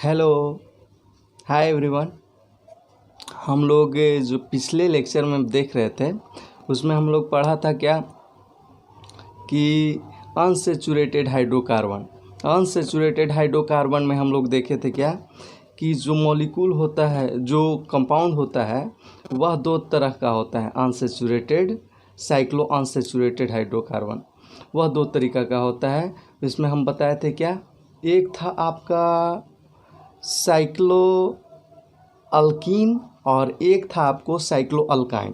Hello, hi everyone. हम लोग जो पिछले लेक्चर में देख रहे थे उसमें हम लोग पढ़ा था क्या कि अनसैचुरेटेड हाइड्रोकार्बन में हम लोग देखे थे क्या कि जो मॉलिक्यूल होता है, जो कंपाउंड होता है, वह दो तरह का होता है। अनसैचुरेटेड, साइक्लो अनसैचुरेटेड हाइड्रोकार्बन, वह दो तरीका का होता है। इसमें हम बताए थे क्या, एक था आपका साइक्लो अल्कीन और एक था आपको साइक्लो अल्काइन।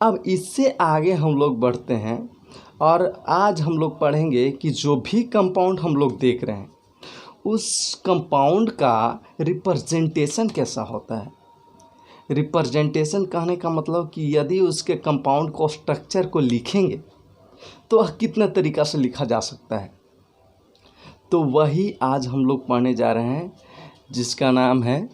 अब इससे आगे हम लोग बढ़ते हैं और आज हम लोग पढ़ेंगे कि जो भी कंपाउंड हम लोग देख रहे हैं उस कंपाउंड का रिप्रेजेंटेशन कैसा होता है। रिप्रेजेंटेशन कहने का मतलब कि यदि उसके कंपाउंड को स्ट्रक्चर को लिखेंगे तो वह कितने तरीक़ा से लिखा जा सकता है, तो वही आज हम लोग पढ़ने जा रहे हैं, जिसका नाम है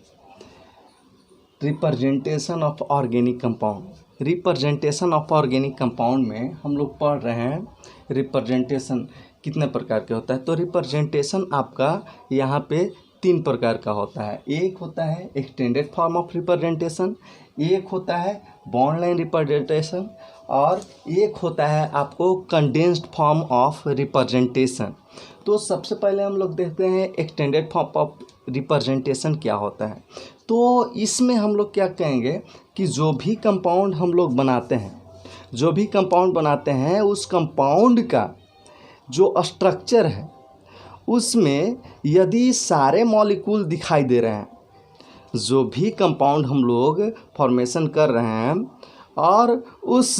representation of organic compound. Representation of organic compound में हम लोग पढ़ रहे हैं रिप्रेजेंटेशन कितने प्रकार के होता है। तो रिप्रेजेंटेशन आपका यहाँ पे तीन प्रकार का होता है। एक होता है एक्सटेंडेड फॉर्म ऑफ रिप्रेजेंटेशन, एक होता है बॉन्ड लाइन रिप्रेजेंटेशन और एक होता है आपको कंडेंस्ड फॉर्म ऑफ रिप्रेजेंटेशन। तो सबसे पहले हम लोग देखते हैं एक्सटेंडेड फॉर्म ऑफ रिप्रेजेंटेशन क्या होता है। तो इसमें हम लोग क्या कहेंगे कि जो भी कंपाउंड हम लोग बनाते हैं, उस कंपाउंड का जो स्ट्रक्चर है उसमें यदि सारे मॉलिक्यूल दिखाई दे रहे हैं, जो भी कंपाउंड हम लोग फॉर्मेशन कर रहे हैं और उस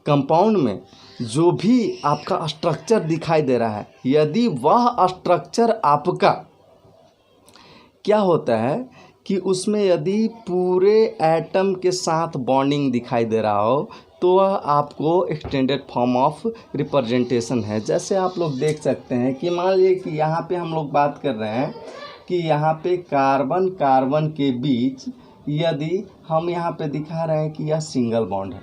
कंपाउंड में जो भी आपका स्ट्रक्चर दिखाई दे रहा है, यदि वह स्ट्रक्चर आपका क्या होता है कि उसमें यदि पूरे एटम के साथ बॉन्डिंग दिखाई दे रहा हो तो वह आपको एक्सटेंडेड फॉर्म ऑफ रिप्रेजेंटेशन है। जैसे आप लोग देख सकते हैं कि मान लीजिए कि यहाँ पे हम लोग बात कर रहे हैं कि यहाँ पे कार्बन कार्बन के बीच यदि हम यहाँ पे दिखा रहे हैं कि यह सिंगल बॉन्ड है,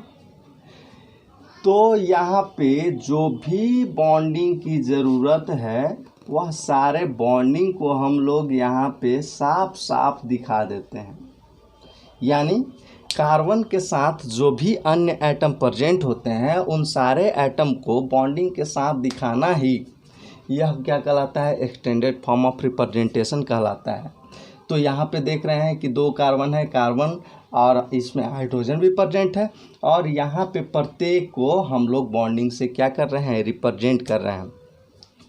तो यहाँ पे जो भी बॉन्डिंग की ज़रूरत है वह सारे बॉन्डिंग को हम लोग यहाँ पे साफ साफ दिखा देते हैं। यानी कार्बन के साथ जो भी अन्य एटम प्रेजेंट होते हैं उन सारे एटम को बॉन्डिंग के साथ दिखाना ही यह क्या कहलाता है, एक्सटेंडेड फॉर्म ऑफ रिप्रेजेंटेशन कहलाता है। तो यहाँ पे देख रहे हैं कि दो कार्बन है, कार्बन और इसमें हाइड्रोजन भी प्रेजेंट है और यहाँ पे प्रत्येक को हम लोग बॉन्डिंग से क्या कर रहे हैं, रिप्रेजेंट कर रहे हैं।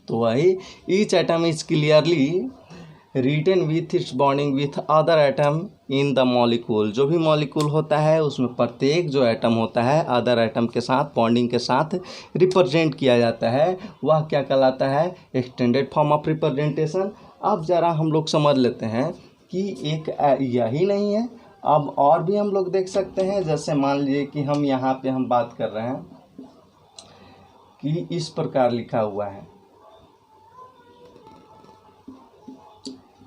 तो वही each atom is clearly written with its bonding with other atom in the molecule. जो भी मॉलिक्यूल होता है उसमें प्रत्येक जो एटम होता है अदर एटम के साथ बॉन्डिंग के साथ रिप्रेजेंट किया जाता है, वह क्या कहलाता है, एक्सटेंडेड फॉर्म ऑफ रिप्रेजेंटेशन। अब ज़रा हम लोग समझ लेते हैं कि एक यही नहीं है, अब और भी हम लोग देख सकते हैं। जैसे मान लीजिए कि हम यहाँ पे हम बात कर रहे हैं कि इस प्रकार लिखा हुआ है,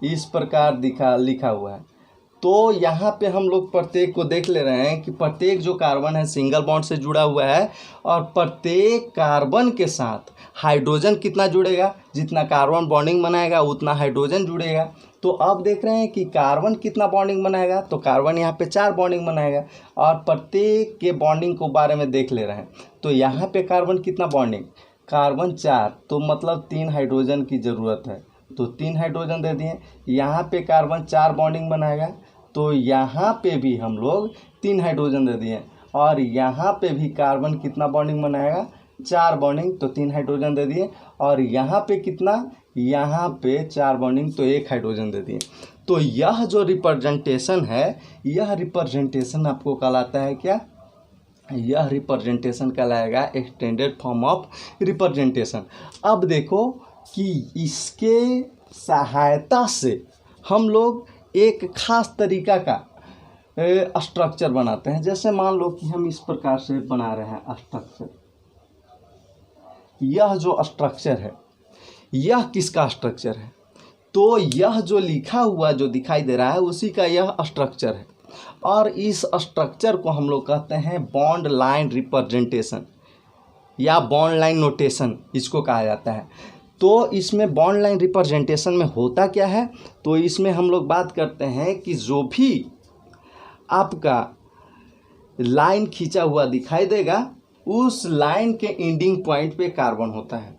इस प्रकार लिखा हुआ है। तो यहाँ पे हम लोग प्रत्येक को देख ले रहे हैं कि प्रत्येक जो कार्बन है सिंगल बॉन्ड से जुड़ा हुआ है और प्रत्येक कार्बन के साथ हाइड्रोजन कितना जुड़ेगा, जितना कार्बन बॉन्डिंग बनाएगा उतना हाइड्रोजन जुड़ेगा। तो अब देख रहे हैं कि कार्बन कितना बॉन्डिंग बनाएगा, तो कार्बन यहाँ पे 4 बॉन्डिंग बनाएगा और प्रत्येक के बॉन्डिंग को बारे में देख ले रहे हैं। तो यहाँ पे कार्बन कितना बॉन्डिंग, कार्बन 4, तो मतलब 3 हाइड्रोजन की ज़रूरत है, तो 3 हाइड्रोजन दे दिए। यहाँ पे कार्बन 4 बॉन्डिंग बनाएगा, तो यहाँ पे भी हम लोग 3 हाइड्रोजन दे दिए और यहाँ पे भी कार्बन कितना बॉन्डिंग बनाएगा, 4 बॉन्डिंग, तो 3 हाइड्रोजन दे दिए और यहाँ पे कितना, यहाँ पे 4 बॉन्डिंग, तो 1 हाइड्रोजन दे दिए। तो यह जो रिप्रेजेंटेशन है, यह रिप्रेजेंटेशन आपको कहलाता है क्या, यह रिप्रेजेंटेशन कहलाएगा एक्सटेंडेड फॉर्म ऑफ रिप्रेजेंटेशन। अब देखो कि इसके सहायता से हम लोग एक खास तरीका का स्ट्रक्चर बनाते हैं। जैसे मान लो कि हम इस प्रकार से बना रहे हैं स्ट्रक्चर। यह जो स्ट्रक्चर है यह किसका स्ट्रक्चर है, तो यह जो लिखा हुआ जो दिखाई दे रहा है उसी का यह स्ट्रक्चर है और इस स्ट्रक्चर को हम लोग कहते हैं बॉन्ड लाइन रिप्रेजेंटेशन या बॉन्ड लाइन नोटेशन इसको कहा जाता है। तो इसमें बॉन्ड लाइन रिप्रेजेंटेशन में होता क्या है, तो इसमें हम लोग बात करते हैं कि जो भी आपका लाइन खींचा हुआ दिखाई देगा उस लाइन के एंडिंग पॉइंट पे कार्बन होता है।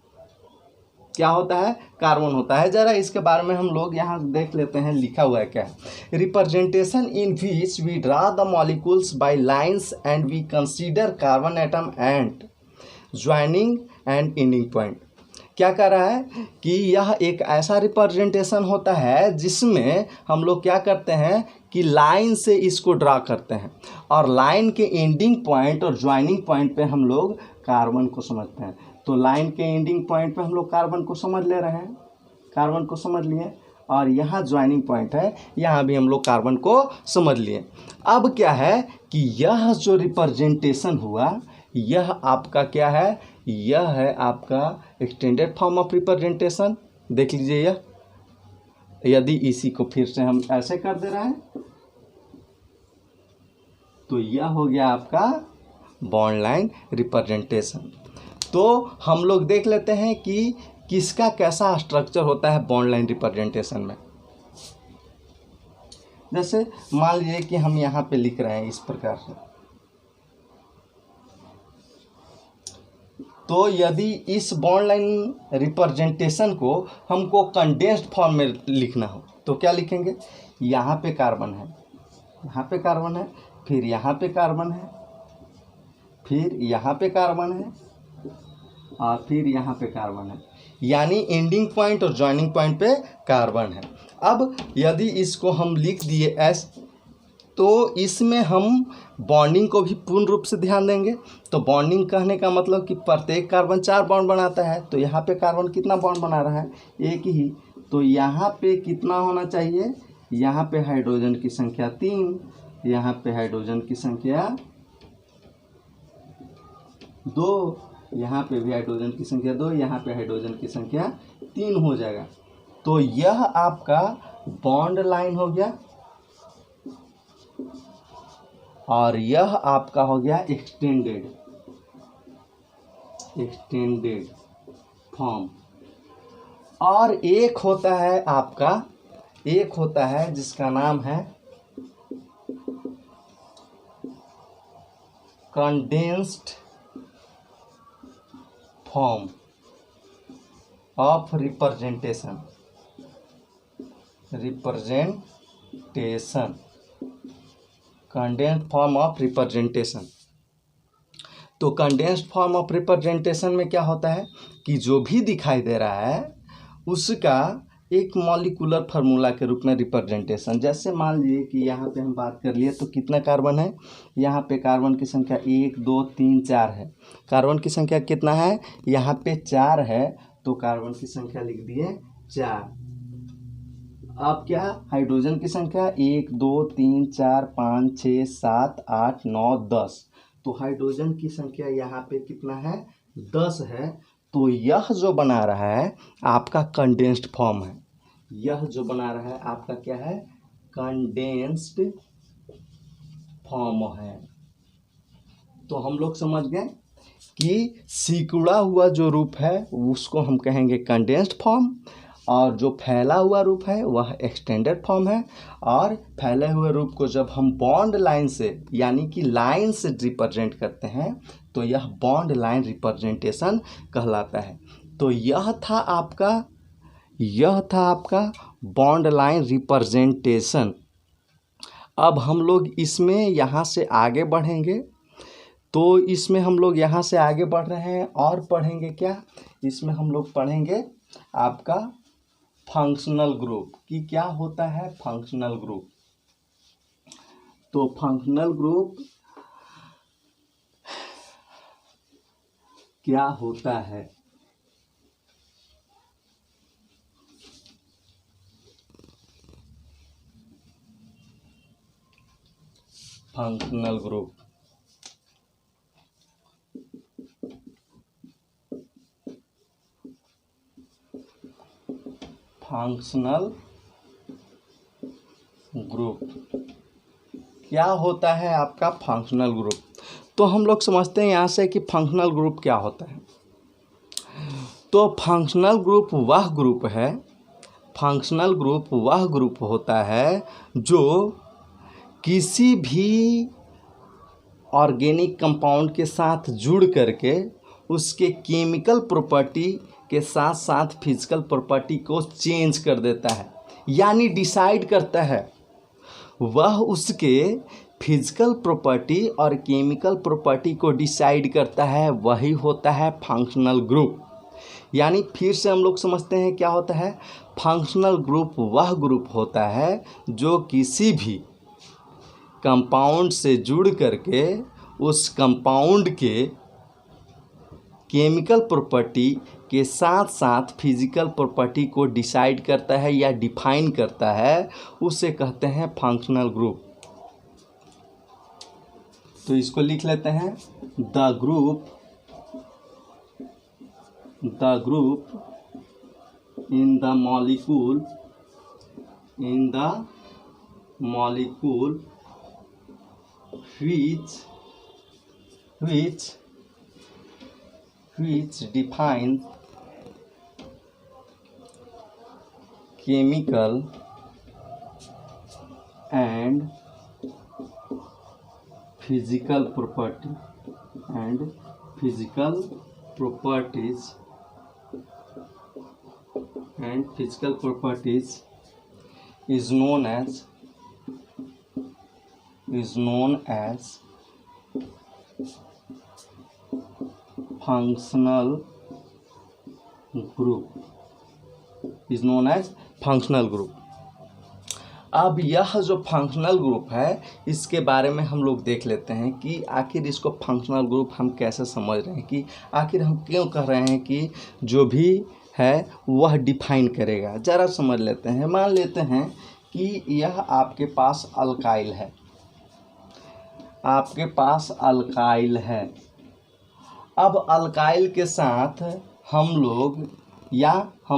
क्या होता है, कार्बन होता है। जरा इसके बारे में हम लोग यहाँ देख लेते हैं, लिखा हुआ है क्या है। Representation in which we draw the molecules by lines and we consider carbon atom and joining and ending point. क्या कर रहा है कि यह एक ऐसा रिप्रेजेंटेशन होता है जिसमें हम लोग क्या करते हैं कि लाइन से इसको ड्रा करते हैं और लाइन के एंडिंग पॉइंट और ज्वाइनिंग पॉइंट पे हम लोग कार्बन को समझते हैं। तो लाइन के एंडिंग पॉइंट पे हम लोग कार्बन को समझ ले रहे हैं, कार्बन को समझ लिए, और यहाँ ज्वाइनिंग पॉइंट है, यहाँ भी हम लोग कार्बन को समझ लिए। अब क्या है कि यह जो रिप्रेजेंटेशन हुआ यह आपका क्या है, यह है आपका एक्सटेंडेड फॉर्म ऑफ रिप्रेजेंटेशन। देख लीजिए यह, यदि इसी को फिर से हम ऐसे कर दे रहे हैं तो यह हो गया आपका बॉन्ड लाइन रिप्रेजेंटेशन। तो हम लोग देख लेते हैं कि किसका कैसा स्ट्रक्चर होता है बॉन्ड लाइन रिप्रेजेंटेशन में। जैसे मान लीजिए कि हम यहाँ पे लिख रहे हैं इस प्रकार से, तो यदि इस बॉन्ड लाइन रिप्रेजेंटेशन को हमको कंडेंस्ड फॉर्म में लिखना हो तो क्या लिखेंगे, यहाँ पे कार्बन है, यहाँ पे कार्बन है, फिर यहाँ पे कार्बन है, फिर यहाँ पे कार्बन है और फिर यहाँ पे कार्बन है, यानी एंडिंग पॉइंट और जॉइनिंग पॉइंट पे कार्बन है। अब यदि इसको हम लिख दिए एस, तो इसमें हम बॉन्डिंग को भी पूर्ण रूप से ध्यान देंगे। तो बॉन्डिंग कहने का मतलब कि प्रत्येक कार्बन 4 बॉन्ड बनाता है, तो यहाँ पे कार्बन कितना बॉन्ड बना रहा है, एक ही। तो यहाँ पे कितना होना चाहिए, यहाँ पे हाइड्रोजन की संख्या 3, यहाँ पे हाइड्रोजन की संख्या 2, यहाँ पे भी हाइड्रोजन की संख्या 2, यहाँ पे हाइड्रोजन की संख्या 3 हो जाएगा। तो यह आपका बॉन्ड लाइन हो गया और यह आपका हो गया एक्सटेंडेड फॉर्म। और एक होता है आपका, एक होता है जिसका नाम है condensed form of representation. Condensed form of representation. तो कंडेंस्ड फॉर्म ऑफ रिप्रेजेंटेशन में क्या होता है कि जो भी दिखाई दे रहा है उसका एक मॉलिक्यूलर फार्मूला के रूप में रिप्रेजेंटेशन। जैसे मान लीजिए कि यहाँ पे हम बात कर लिए तो कितना कार्बन है, यहाँ पे कार्बन की संख्या 1 2 3 4 है। कार्बन की संख्या कितना है, यहाँ पे 4 है, तो कार्बन की संख्या लिख दिए 4। अब क्या, हाइड्रोजन की संख्या 1 2 3 4 5 6 7 8 9 10। तो हाइड्रोजन की संख्या यहाँ पे कितना है, 10 है। तो यह जो बना रहा है आपका कंडेंस्ड फॉर्म है, यह जो बना रहा है आपका क्या है, कंडेंस्ड फॉर्म है। तो हम लोग समझ गए कि सिकुड़ा हुआ जो रूप है उसको हम कहेंगे कंडेंस्ड फॉर्म, और जो फैला हुआ रूप है वह एक्सटेंडेड फॉर्म है। और फैले हुए रूप को जब हम बॉन्ड लाइन से यानी कि लाइन से रिप्रेजेंट करते हैं तो यह बॉन्ड लाइन रिप्रेजेंटेशन कहलाता है। तो यह था आपका बॉन्ड लाइन रिप्रेजेंटेशन। अब हम लोग इसमें यहाँ से आगे बढ़ेंगे, तो इसमें हम लोग यहाँ से आगे बढ़ रहे हैं और पढ़ेंगे क्या, इसमें हम लोग पढ़ेंगे आपका फंक्शनल ग्रुप कि क्या होता है फंक्शनल ग्रुप। तो फंक्शनल ग्रुप क्या होता है, फंक्शनल ग्रुप। फंक्शनल ग्रुप क्या होता है आपका फंक्शनल ग्रुप। तो हम लोग समझते हैं यहाँ से कि फंक्शनल ग्रुप क्या होता है। तो फंक्शनल ग्रुप वह ग्रुप है, फंक्शनल ग्रुप वह ग्रुप होता है जो किसी भी ऑर्गेनिक कंपाउंड के साथ जुड़ करके उसके केमिकल प्रॉपर्टी के साथ साथ फिजिकल प्रॉपर्टी को चेंज कर देता है, यानी डिसाइड करता है। वह उसके फिजिकल प्रॉपर्टी और केमिकल प्रॉपर्टी को डिसाइड करता है, वही होता है फंक्शनल ग्रुप। यानी फिर से हम लोग समझते हैं क्या होता है। फंक्शनल ग्रुप वह ग्रुप होता है जो किसी भी कंपाउंड से जुड़ करके उस कंपाउंड के केमिकल प्रॉपर्टी के साथ साथ फिजिकल प्रॉपर्टी को डिसाइड करता है या डिफाइन करता है, उसे कहते हैं फंक्शनल ग्रुप। तो इसको लिख लेते हैं, the group in the molecule which defines chemical and physical properties is known as functional group. अब यह जो फंक्शनल ग्रुप है इसके बारे में हम लोग देख लेते हैं कि आखिर इसको फंक्शनल ग्रुप हम कैसे समझ रहे हैं, कि आखिर हम क्यों कह रहे हैं कि जो भी है वह डिफाइन करेगा। ज़रा समझ लेते हैं। मान लेते हैं कि यह आपके पास अल्काइल है, अब अल्काइल के साथ हम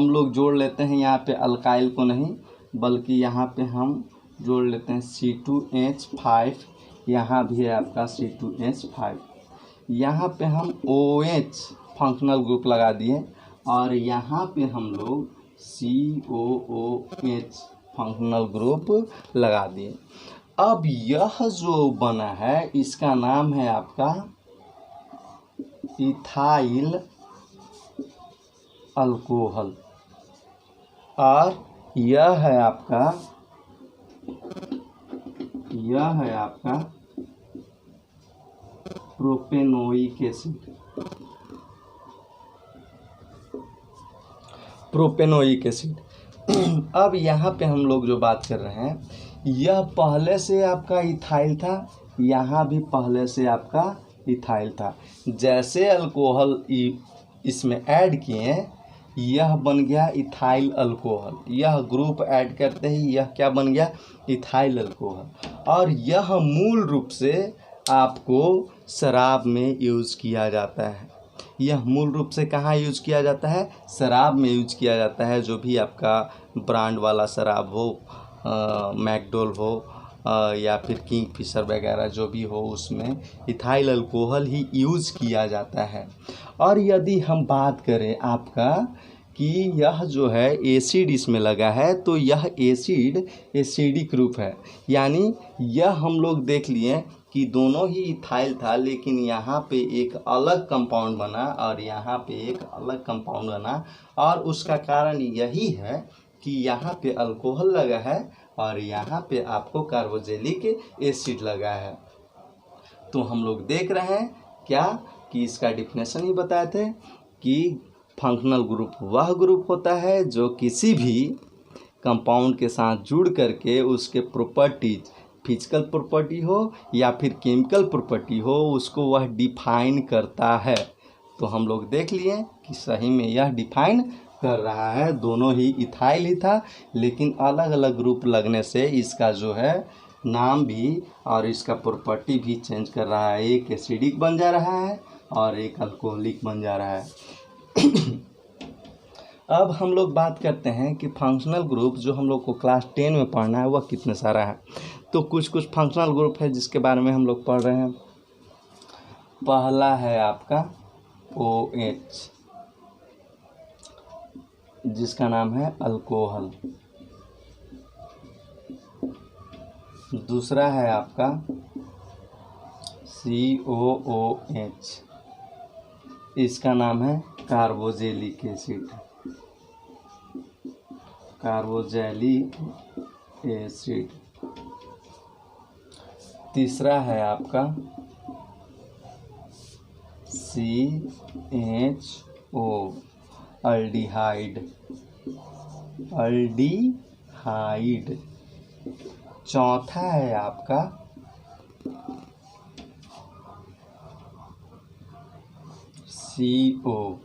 लोग जोड़ लेते हैं, यहाँ पे अल्काइल को नहीं बल्कि यहाँ पे हम जोड़ लेते हैं C2H5, यहाँ भी है आपका C2H5, यहाँ पे हम OH फंक्शनल ग्रुप लगा दिए और यहाँ पे हम लोग COOH फंक्शनल ग्रुप लगा दिए। अब यह जो बना है इसका नाम है आपका इथाइल अल्कोहल और यह है आपका प्रोपेनोइक एसिड। अब यहाँ पे हम लोग जो बात कर रहे हैं, यह पहले से आपका इथाइल था, यहाँ भी पहले से आपका इथाइल था। जैसे अल्कोहल इसमें ऐड किए यह बन गया इथाइल अल्कोहल, यह ग्रुप ऐड करते ही यह क्या बन गया, इथाइल अल्कोहल। और यह मूल रूप से आपको शराब में यूज़ किया जाता है। यह मूल रूप से कहाँ यूज़ किया जाता है, शराब में यूज़ किया जाता है। जो भी आपका ब्रांड वाला शराब हो, मैकडोल हो या फिर किंगफिशर वगैरह जो भी हो, उसमें इथाइल अल्कोहल ही यूज़ किया जाता है। और यदि हम बात करें आपका कि यह जो है एसिड इसमें लगा है, तो यह एसिड एसिडिक ग्रुप है। यानी यह हम लोग देख लिए कि दोनों ही इथाइल था, लेकिन यहाँ पे एक अलग कंपाउंड बना और यहाँ पे एक अलग कंपाउंड बना, और उसका कारण यही है कि यहाँ पे अल्कोहल लगा है और यहाँ पे आपको कार्बोक्सिलिक एसिड लगा है। तो हम लोग देख रहे हैं क्या कि इसका डिफिनेशन ही बताए थे कि फंक्शनल ग्रुप वह ग्रुप होता है जो किसी भी कंपाउंड के साथ जुड़ करके उसके प्रॉपर्टीज, फिजिकल प्रॉपर्टी हो या फिर केमिकल प्रॉपर्टी हो, उसको वह डिफाइन करता है। तो हम लोग देख लिए कि सही में यह डिफाइन कर रहा है। दोनों ही इथाइल ही था, लेकिन अलग अलग ग्रुप लगने से इसका जो है नाम भी और इसका प्रॉपर्टी भी चेंज कर रहा है। एक एसिडिक बन जा रहा है और एक अल्कोहलिक बन जा रहा है। अब हम लोग बात करते हैं कि फंक्शनल ग्रुप जो हम लोग को क्लास 10 में पढ़ना है वह कितने सारा है। तो कुछ फंक्शनल ग्रुप है जिसके बारे में हम लोग पढ़ रहे हैं। पहला है आपका OH, जिसका नाम है अल्कोहल। दूसरा है आपका COOH, इसका नाम है कार्बोजेलिक एसिड। Carboxylic acid. तीसरा है आपका CHO, अल्डिहाइड। अल्डिहाइड। चौथा है आपका CO,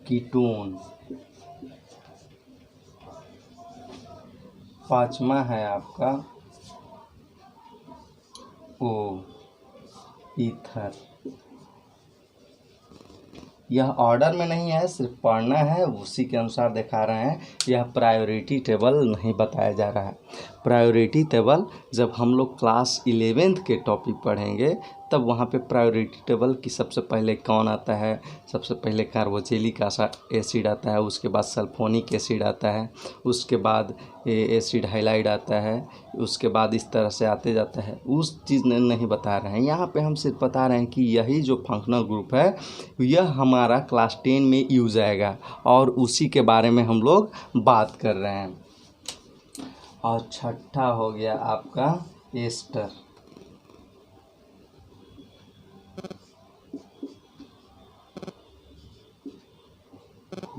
कीटोन। पांचवा है आपका O, ईथर। यह ऑर्डर में नहीं है, सिर्फ पढ़ना है, उसी के अनुसार दिखा रहे हैं। यह प्रायोरिटी टेबल नहीं बताया जा रहा है। प्रायोरिटी टेबल जब हम लोग क्लास 11th के टॉपिक पढ़ेंगे तब वहाँ पे प्रायोरिटी टेबल की सबसे पहले कौन आता है। सबसे पहले कार्बोजेलिक एसिड आता है, उसके बाद सल्फोनिक एसिड आता है, उसके बाद एसिड हाइलाइड आता है, उसके बाद इस तरह से आते जाता है। उस चीज़ ने नहीं बता रहे हैं, यहाँ पे हम सिर्फ बता रहे हैं कि यही जो फंक्शनल ग्रुप है यह हमारा क्लास 10 में यूज़ आएगा और उसी के बारे में हम लोग बात कर रहे हैं। और छठा हो गया आपका एस्टर।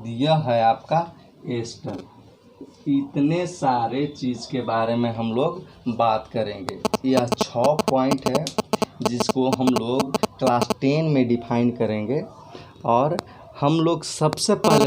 यह है आपका एस्टर। इतने सारे चीज़ के बारे में हम लोग बात करेंगे। यह 6 पॉइंट है जिसको हम लोग क्लास 10 में डिफाइन करेंगे। और हम लोग सबसे पहले